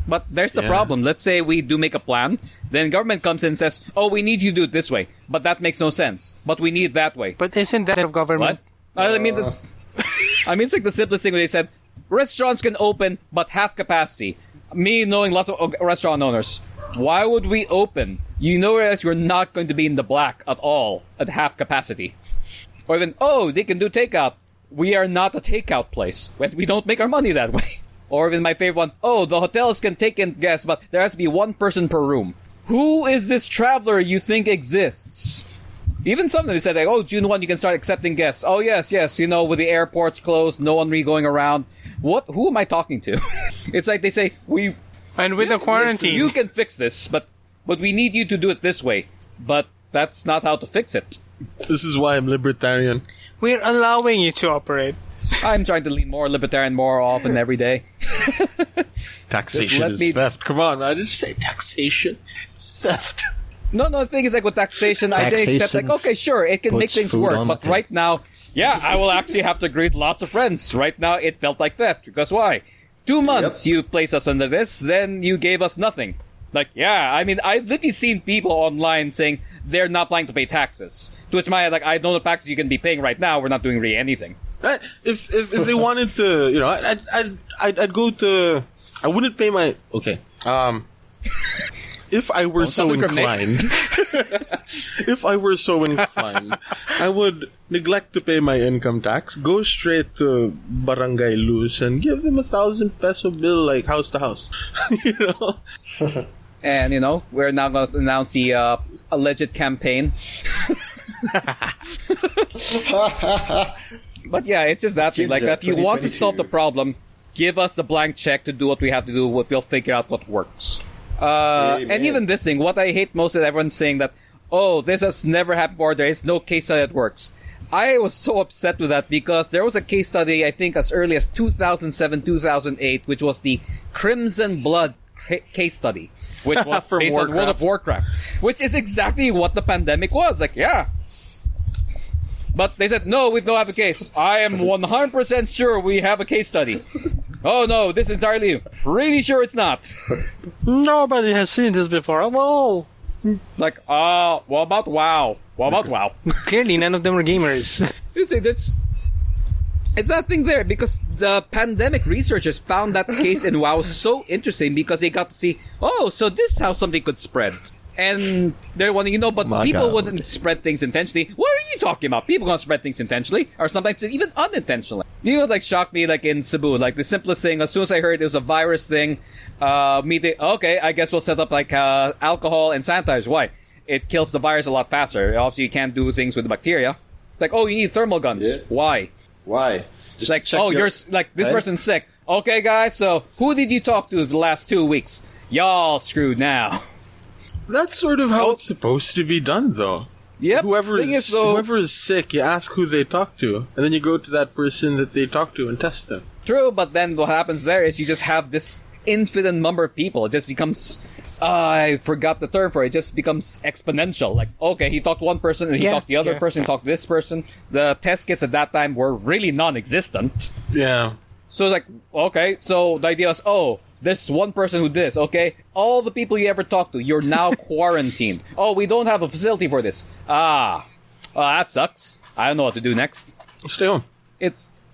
But there's the Yeah. problem. Let's say we do make a plan, then government comes in and says, oh, we need you to do it this way. But that makes no sense. But we need it that way. But isn't that of government? What? I mean, it's like the simplest thing where they said, restaurants can open, but half capacity. Me knowing lots of restaurant owners, why would we open? You know, whereas you're not going to be in the black at all at half capacity. Or even, oh, they can do takeout. We are not a takeout place. We don't make our money that way. Or even my favorite one, oh, the hotels can take in guests, but there has to be 1 person per room. Who is this traveler you think exists? Even some of them said, like, oh, June 1, you can start accepting guests. Oh, yes, you know, with the airports closed, no one really going around. Who am I talking to? It's like they say, And with the quarantine, you can fix this, but we need you to do it this way. But that's not how to fix it. This is why I'm libertarian. we're allowing you to operate. I'm trying to lean more libertarian more often every day. Taxation let is me- theft. Come on, I just say taxation. It's theft. No, the thing is, like, with taxation, I did accept, like, okay, sure, it can make puts things food work, on the but table. right now, yeah, I will actually have to greet lots of friends. Right now, it felt like that, because why? 2 months you placed us under this, then you gave us nothing. Like, yeah, I mean, I've literally seen people online saying they're not planning to pay taxes. To which my, like, I know the taxes you can be paying right now, we're not doing really anything. Right? If they wanted to, you know, I'd go to. I wouldn't pay my. Okay. If I were so Don't inclined, if I were so inclined, I would neglect to pay my income tax, go straight to Barangay Luz and give them 1,000 peso bill, like house to house. You know. And, you know, we're now going to announce the alleged campaign. But yeah, it's just that thing. Like, if you want to solve the problem, give us the blank check to do what we have to do. We'll figure out what works. And even this thing, what I hate most is everyone's saying that, oh, this has never happened before. There is no case that it works. I was so upset with that because there was a case study, I think, as early as 2007, 2008, which was the Crimson Blood case study, which was From based on World of Warcraft, which is exactly what the pandemic was. Like, yeah. But they said, no, we don't have a case. I am 100% sure we have a case study. Oh, no, this is entirely pretty sure it's not. Nobody has seen this before. Oh, Like, what about WoW? What about WoW? clearly none of them are gamers. You see, it's that thing there because the pandemic researchers found that case in WoW so interesting because they got to see, oh, so this is how something could spread. And they're wanting, but My people God. wouldn't spread things intentionally. What are you talking about? People gonna spread things intentionally, or sometimes even unintentionally. Like shocked me, like in Cebu, like the simplest thing. As soon as I heard it was a virus thing, okay, I guess we'll set up like alcohol and sanitizer. Why? It kills the virus a lot faster. Obviously, you can't do things with the bacteria. Like, oh, you need thermal guns. Yeah. Why? Why? It's like, oh, you're like this person's sick. Okay, guys, so who did you talk to the last 2 weeks? Y'all screwed now. That's sort of how it's supposed to be done, though. Yep. Whoever Thing is, is, though- whoever is sick, you ask who they talk to, and then you go to that person that they talk to and test them. True, but then what happens there is you just have this infinite number of people. It just becomes, I forgot the term for it. It just becomes exponential. Like, okay, he talked to one person, and he talked to the other person, talked to this person. The test kits at that time were really non-existent. Yeah. So it's like, okay, so the idea is, oh, this one person who did this, okay? All the people you ever talked to, you're now quarantined. Oh, we don't have a facility for this. That sucks. I don't know what to do next. Stay home.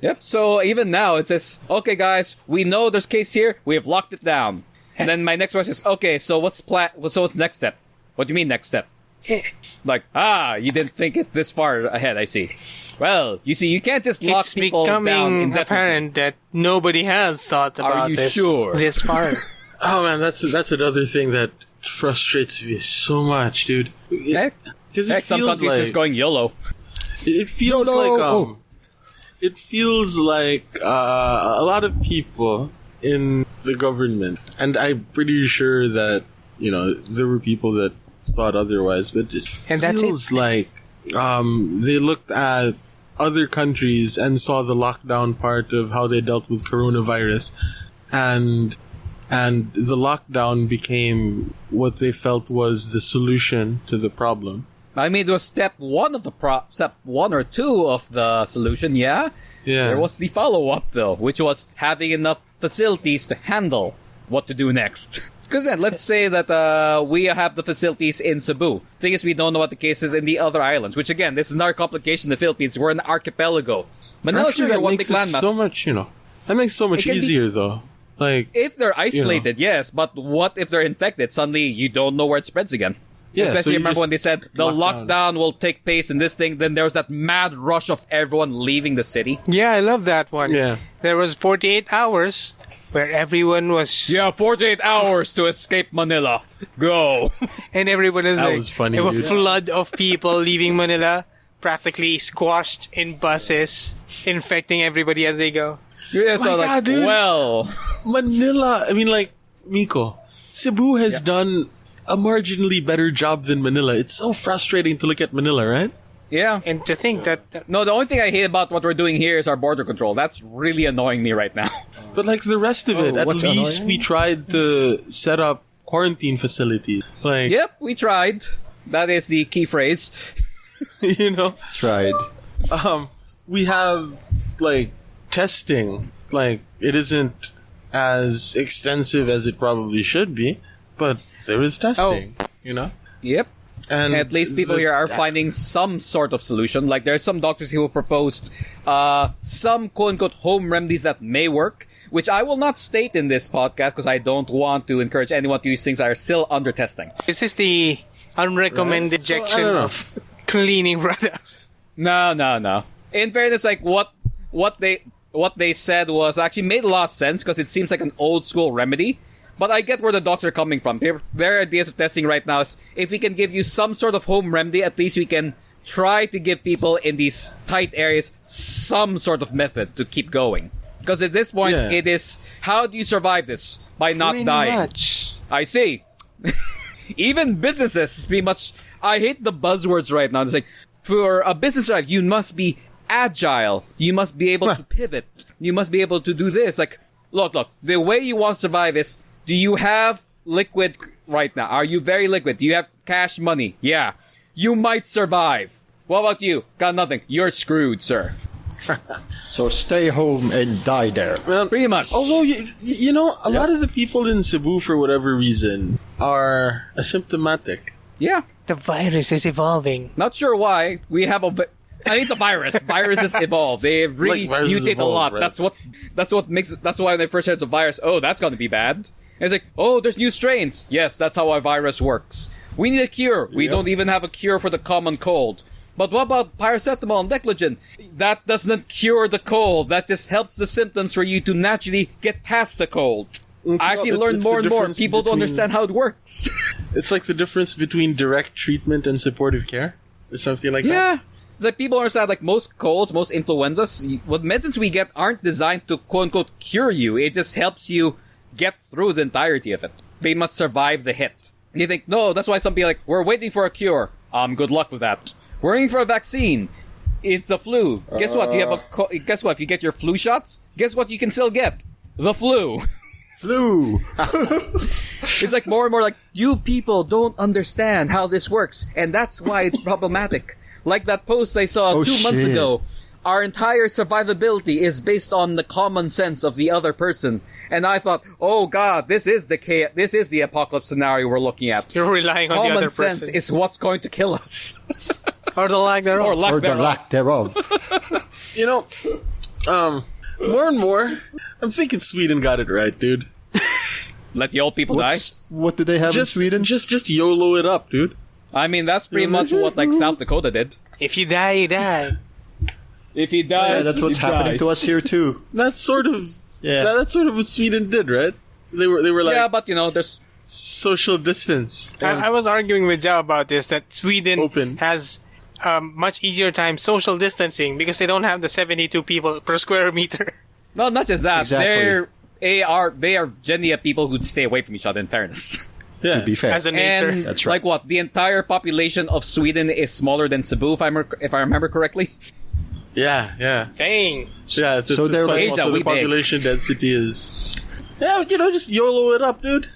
Yep. So even now it says, okay, guys, we know there's case here. We have locked it down. And then my next question is, okay, so what's next step? What do you mean next step? Like, you didn't think it this far ahead. I see. Well, you see, you can't just lock It's people down becoming indefinitely. apparent that nobody has thought about you this sure? this far. Oh man, that's another thing that frustrates me so much, dude. Heck, Because it some feels countries like just going YOLO. it feels like it feels like a lot of people in the government, and I'm pretty sure that there were people that thought otherwise, but it And that's feels like they looked at other countries and saw the lockdown part of how they dealt with coronavirus, and the lockdown became what they felt was the solution to the problem. I mean, it was step one or two of the solution, yeah? Yeah. There was the follow-up, though, which was having enough facilities to handle what to do next. Because then, let's say that we have the facilities in Cebu. Thing is, we don't know what the case is in the other islands, which again, this is another complication in the Philippines. We're an archipelago. Manila Actually, Sugar, that one makes big it landmass. so much, that makes so much It can be- easier, though. Like, If they're isolated, yes, but what if they're infected? Suddenly, you don't know where it spreads again. Yeah, so Especially you remember just when they said the lock down. lockdown will take place in this thing, then there was that mad rush of everyone leaving the city. Yeah, I love that one. Yeah. There was 48 hours where everyone was... Yeah, 48 hours to escape Manila. Go. And everyone is That like... was funny, a dude. flood of people leaving Manila, practically squashed in buses, infecting everybody as they go. Yeah, so my like, God, dude. well... Manila, I mean, like, Miko, Cebu has done a marginally better job than Manila. It's so frustrating to look at Manila, right? Yeah. And to think that No, the only thing I hate about what we're doing here is our border control. That's really annoying me right now. But, like, the rest of it, at what's least annoying? we tried to set up quarantine facilities. Like, Yep, we tried. That is the key phrase. Tried. we have, like, testing. Like, it isn't as extensive as it probably should be, but there is testing, Yep. And At least people here are finding some sort of solution. Like, there are some doctors who proposed some quote-unquote home remedies that may work, which I will not state in this podcast because I don't want to encourage anyone to use things that are still under testing. this is the unrecommended Right. So, I injection don't know. of cleaning products. No. In fairness, like, what they said was actually made a lot of sense because it seems like an old school remedy. But I get where the doctor coming from. Their ideas of testing right now is if we can give you some sort of home remedy, at least we can try to give people in these tight areas some sort of method to keep going. Because at this point, Yeah. it is, how do you survive this? By not Pretty dying. much. I see. Even businesses, pretty much, I hate the buzzwords right now. It's like, For a business drive, you must be agile. You must be able to pivot. You must be able to do this. Like, look, the way you want to survive is, do you have liquid right now? Are you very liquid? Do you have cash money? Yeah. You might survive. What about you? Got nothing. You're screwed, sir. So stay home and die there. Well, Pretty much. although, you know, a lot of the people in Cebu, for whatever reason, are asymptomatic. Yeah. The virus is evolving. Not sure why. We have I think it's a virus. Viruses evolve. They really Like viruses mutate evolve, a lot. right? That's why when they first heard it's a virus, oh, that's gonna be bad. And it's like, oh, there's new strains. Yes, that's how a virus works. We need a cure. We don't even have a cure for the common cold. But what about paracetamol and Declogen? That doesn't cure the cold. That just helps the symptoms for you to naturally get past the cold. I actually learned more and more. People don't understand how it works. It's like the difference between direct treatment and supportive care, or something like that. Yeah. It's like people understand, like, most colds, most influenzas, what medicines we get aren't designed to quote-unquote cure you. It just helps you get through the entirety of it. They must survive the hit. You think, no, that's why some people are like, we're waiting for a cure. Good luck with that. We're waiting for a vaccine. It's a flu. Guess what? Guess what? If you get your flu shots, guess what you can still get? The flu. Flu. It's like more and more like, you people don't understand how this works, and that's why it's problematic. Like that post I saw 2 months ago. Our entire survivability is based on the common sense of the other person. And I thought, oh god, this is the apocalypse scenario we're looking at. You're relying on the Common other sense person. is what's going to kill us. Or the lack thereof. Or lack Or the thereof. lack thereof. You know, more and more, I'm thinking Sweden got it right, dude. Let the old people die. What do they have in Sweden? Just YOLO it up, dude. I mean, that's pretty much what, like, South Dakota did. If you die, you die. If he dies, Yeah, that's what's happening to us here too. That's sort of Yeah. that's sort of what Sweden did, right? They were like Yeah, but, you know, there's... social distance. I was arguing with Joao about this, that Sweden Open. has much easier time social distancing because they don't have the 72 people per square meter. No, not just that. Exactly. They are genuinely people who'd stay away from each other in fairness. Yeah. To be fair. As a nature. And That's right. like what? The entire population of Sweden is smaller than Cebu, if I remember correctly. Yeah. Dang. Yeah, it's So they're quite like- small, so we the big. population density is... Yeah, you know, just YOLO it up, dude.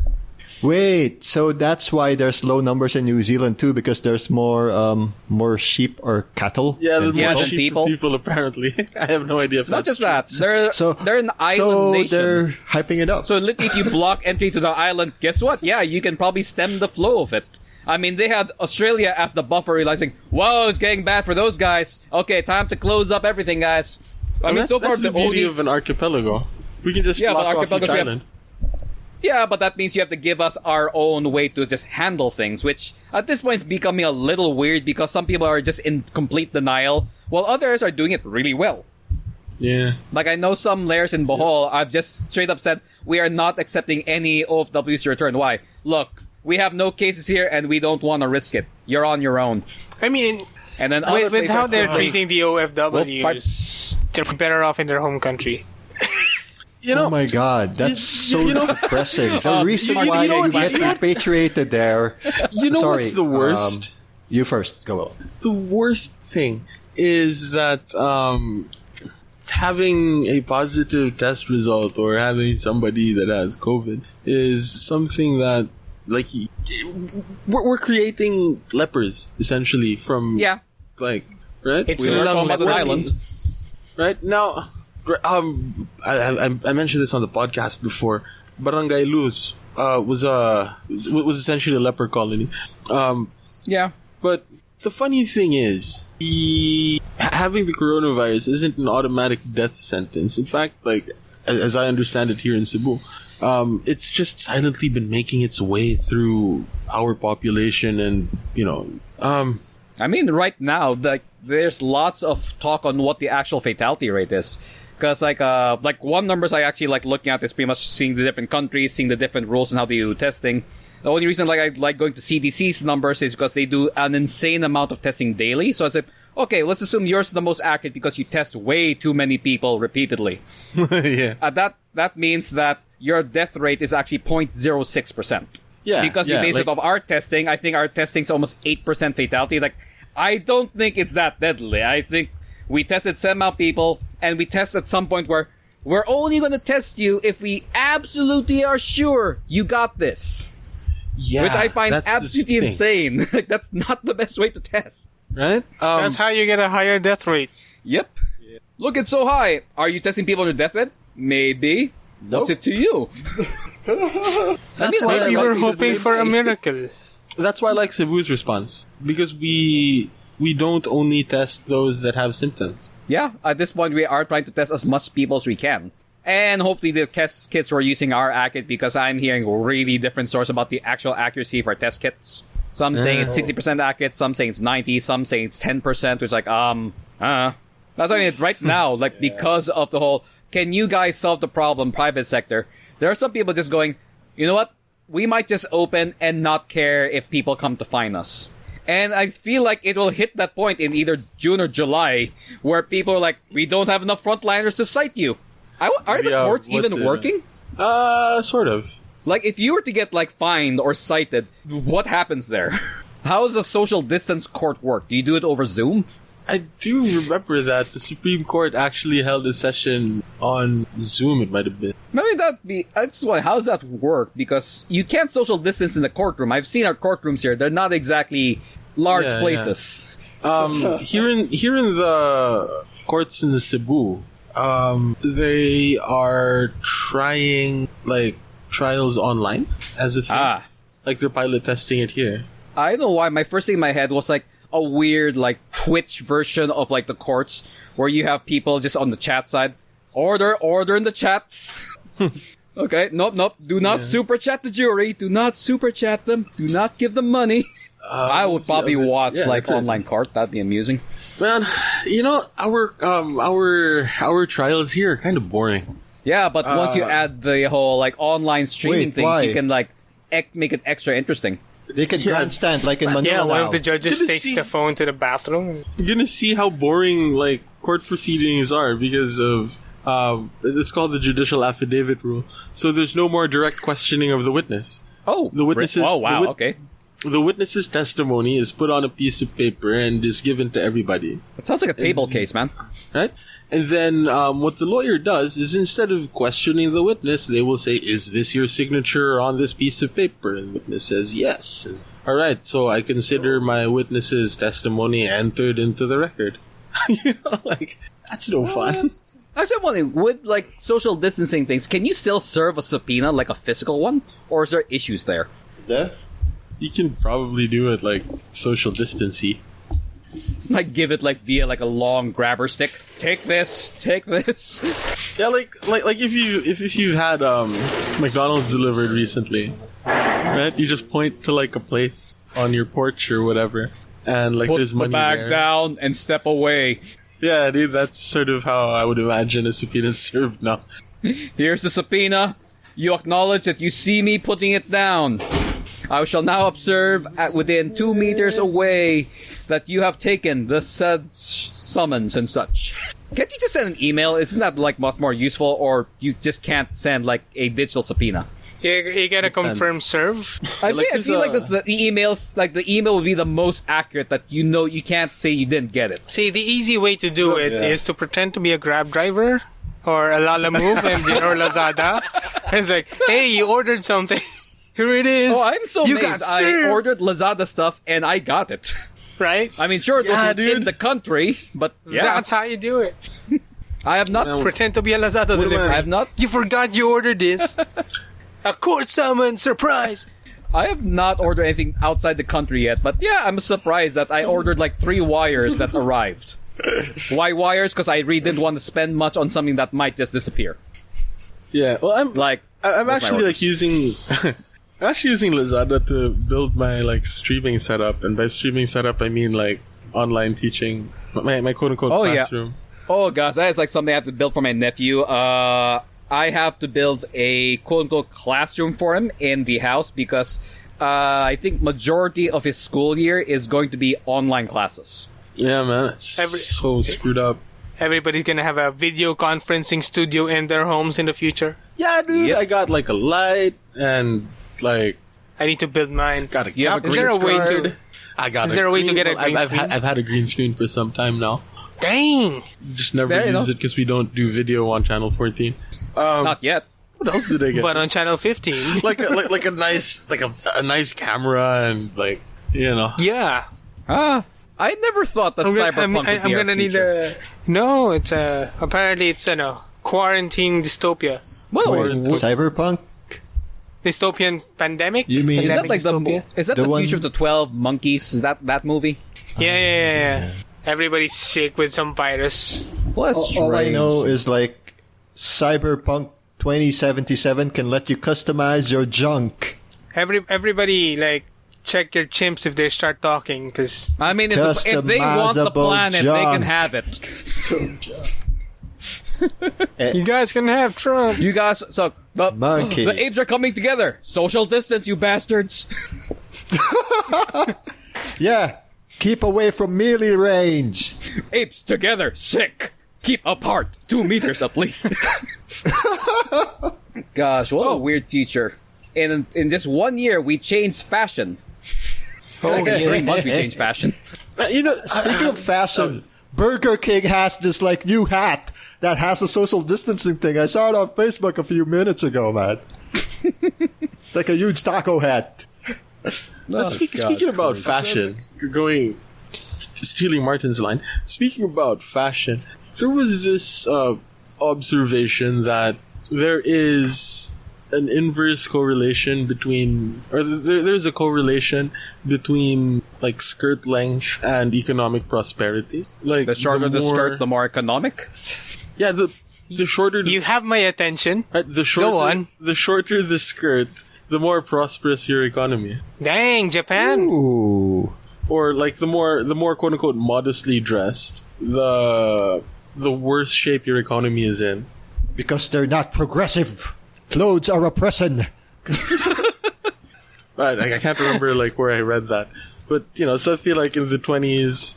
Wait, so that's why there's low numbers in New Zealand too, because there's more sheep or cattle. Yeah, than the Yeah, more than sheep people apparently. I have no idea if Not that's just true. that. They're an island nation. they're hyping it up. So literally, if you block entry to the island, guess what? Yeah, you can probably stem the flow of it. I mean, they had Australia as the buffer, realizing, whoa, it's getting bad for those guys. Okay, time to close up everything, guys. I mean, so far that's the the beauty only... of an archipelago. We can just Yeah, but lock off each archipelagos, we have- island. Yeah, but that means you have to give us our own way to just handle things, which at this point is becoming a little weird because some people are just in complete denial, while others are doing it really well. Yeah. Like, I know some layers in Bohol, I've just straight up said, we are not accepting any OFWs to return. Why? Look, we have no cases here and we don't want to risk it. You're on your own. I mean, And then other with states how are they're saying, treating the OFWs, they're better off in their home country. You know, Oh my god, that's so you know- depressing. The reason you why know you what- get repatriated there. you know Sorry, what's the worst? You first, go on. The worst thing is that having a positive test result or having somebody that has COVID is something that, like, we're creating lepers essentially from yeah, like, right? It's we a are love from Mother leprosy. Island. Right now, I mentioned this on the podcast before. Barangay Luz was essentially a leper colony. Yeah. But the funny thing is, having the coronavirus isn't an automatic death sentence. In fact, like, as I understand it here in Cebu, it's just silently been making its way through our population, and I mean, right now, there's lots of talk on what the actual fatality rate is. Because, like one numbers I actually like looking at is pretty much seeing the different countries, seeing the different rules and how they do testing. The only reason I like going to CDC's numbers is because they do an insane amount of testing daily. So I said, okay, let's assume yours is the most accurate because you test way too many people repeatedly. yeah, That means that your death rate is actually 0.06%. Yeah, Because yeah, you base like- it off our testing. I think our testing is almost 8% fatality. Like, I don't think it's that deadly. I think we tested some amount of people, and we test at some point where we're only going to test you if we absolutely are sure you got this. Yeah, Which I find that's the absolutely thing. insane. Like, that's not the best way to test. Right? That's how you get a higher death rate. Yep. Look, it's so high. Are you testing people on their deathbed? Maybe. What's it to you? That's why Maybe I we're like hoping for a miracle. That's why I like Cebu's response, because we don't only test those that have symptoms. Yeah, at this point, we are trying to test as much people as we can. And hopefully the test kits we're using are accurate, because I'm hearing really different sources about the actual accuracy for test kits. Some saying it's 60% accurate, some saying it's 90%, some saying it's 10%, which is like, That's what I mean, right now, like, because of the whole, can you guys solve the problem, private sector, there are some people just going, you know what? We might just open and not care if people come to find us. And I feel like it will hit that point in either June or July where people are like, we don't have enough frontliners to cite you. Are the courts even working? Sort of. Like, if you were to get, like, fined or cited, what happens there? How does a social distance court work? Do you do it over Zoom? I do remember that the Supreme Court actually held a session on Zoom, it might have been. Maybe that's why, how does that work? Because you can't social distance in the courtroom. I've seen our courtrooms here. They're not exactly large places. Here in the courts in the Cebu, they are trying, like, trials online as a thing. Like, they're pilot testing it here. I don't know why. My first thing in my head was, like, a weird, like, Twitch version of, like, the courts, where you have people just on the chat side. Order in the chats. Okay, nope. Do not super chat the jury. Do not super chat them. Do not give them money. I would probably watch, like, online court. That'd be amusing. Man, you know, our trials here are kind of boring. Yeah, but once you add the whole, like, online streaming things, why? you can, like, make it extra interesting. They can grandstand like in Manila Yeah, one now. of the judges Didn't takes see- the phone to the bathroom. You're gonna see how boring, like, court proceedings are because of, it's called the judicial affidavit rule. So there's no more direct questioning of the witness. Oh, The witnesses. Oh, wow, okay. The witness's testimony is put on a piece of paper and is given to everybody. That sounds like a table case, man. Right? And then what the lawyer does is, instead of questioning the witness, they will say, is this your signature on this piece of paper? And the witness says yes. And, all right, so I consider my witness's testimony entered into the record. You know, like, that's no fun. Actually, I'm wondering, with, like, social distancing things, can you still serve a subpoena, like a physical one? Or is there issues there? Yeah. You can probably do it, like, social distancing. Like, give it, like, via, like, a long grabber stick. Take this. Yeah, like if you've had McDonald's delivered recently, right? You just point to, like, a place on your porch or whatever, and, like, Put there's the money bag there. down and step away. Yeah, dude, that's sort of how I would imagine a subpoena is served now. Here's the subpoena. You acknowledge that you see me putting it down. I shall now observe at within 2 meters away that you have taken the said summons and such. Can't you just send an email? Isn't that, like, much more useful? Or you just can't send, like, a digital subpoena? You get a confirm serve. I like, feel like that's the emails. Like, the email would be the most accurate. That you know you can't say you didn't get it. See, the easy way to do it is to pretend to be a Grab driver or a Lala Move or Lazada. It's like, hey, you ordered something. Here it is. Oh, I'm so you amazed. got I served, ordered Lazada stuff and I got it. right? I mean, sure, it Yeah, wasn't in dude. the country, but yeah, That's how you do it. I have not. Pretend to be a Lazada delivery. I have not. You forgot you ordered this. A court summons, surprise. I have not ordered anything outside the country yet, but yeah, I'm surprised that I ordered like 3 wires that arrived. Why wires? Because I really didn't want to spend much on something that might just disappear. Yeah, well, I'm Like, I'm that's my actually, orders. like, using I'm actually using Lazada to build my, like, streaming setup, and by streaming setup I mean, like, online teaching, my quote unquote classroom. Oh gosh, that is like something I have to build for my nephew. I have to build a quote-unquote classroom for him in the house because I think majority of his school year is going to be online classes. Yeah, man, it's so screwed up. Everybody's gonna have a video conferencing studio in their homes in the future. Yeah, dude, Yep. I got, like, a light and, like, I need to build mine. got a You have a Is there a way card. to? I got Is there a way to get a well, green I've screen? I've had a green screen for some time now. Dang! Just never There you used go. it because we don't do video on channel 14. Not yet. What else did I get? But on channel 15. like a nice a nice camera and like Yeah. I never thought that Cyberpunk would be I'm our gonna need future. No, it's apparently it's quarantine dystopia. Well, Cyberpunk? Dystopian pandemic? You mean- is that Pandemic like dystopia? is that The the one- future of the 12 monkeys? Is that movie? Yeah. Everybody's sick with some virus. Well, that's All I strange. know is like Cyberpunk 2077 can let you customize your junk. Everybody like check your chimps if they start talking, because I mean, if they want the Customizable planet, they can junk. have it. you guys can have Trump. You guys, so Monkey. the apes are coming together. Social distance, you bastards. Yeah, keep away from melee range. Apes together, sick. Keep apart, 2 meters at least. Gosh, what a weird future. In just 1 year, we changed fashion. Like, in 3 months, we changed fashion. Speaking of fashion, Burger King has this like new hat that has a social distancing thing. I saw it on Facebook a few minutes ago, man. Like a huge taco hat. Speaking about fashion, stealing Martin's line. Speaking about fashion, there was this observation that there is an inverse correlation between, or there's a correlation between like skirt length and economic prosperity. Like The shorter the more- skirt, the more economic. yeah, the shorter You have my attention. the shorter Go on. the shorter the skirt, the more prosperous your economy. Dang, Japan. Ooh. Or like the more quote unquote modestly dressed, the worse shape your economy is in. Because they're not progressive. Clothes are oppressing. Right, I can't remember like where I read that, but so I feel like in the 20s,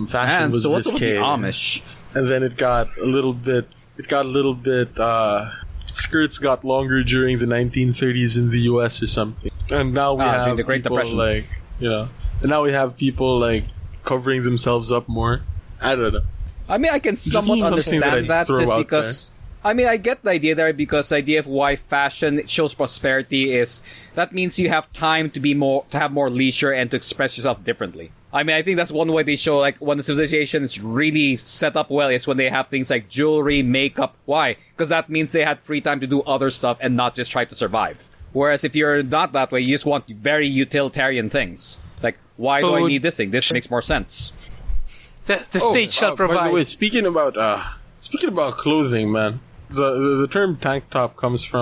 fashion And was so what's up with the risque, Amish? and then it got a little bit. Skirts got longer during the 1930s in the U.S. or something, and now we have during the Great people Depression. like and now we have people like covering themselves up more. I don't know. I mean, I can somewhat something that understand I'd that throw just out because. I mean, I get the idea there because the idea of why fashion shows prosperity is that means you have time to have more leisure and to express yourself differently. I mean, I think that's one way they show like when the civilization is really set up well is when they have things like jewelry, makeup. Why? Because that means they had free time to do other stuff and not just try to survive. Whereas if you're not that way, you just want very utilitarian things. Like, why do I Food. need this thing? This makes more sense. The state shall By provide. the way, speaking about clothing, man, the term tank top comes from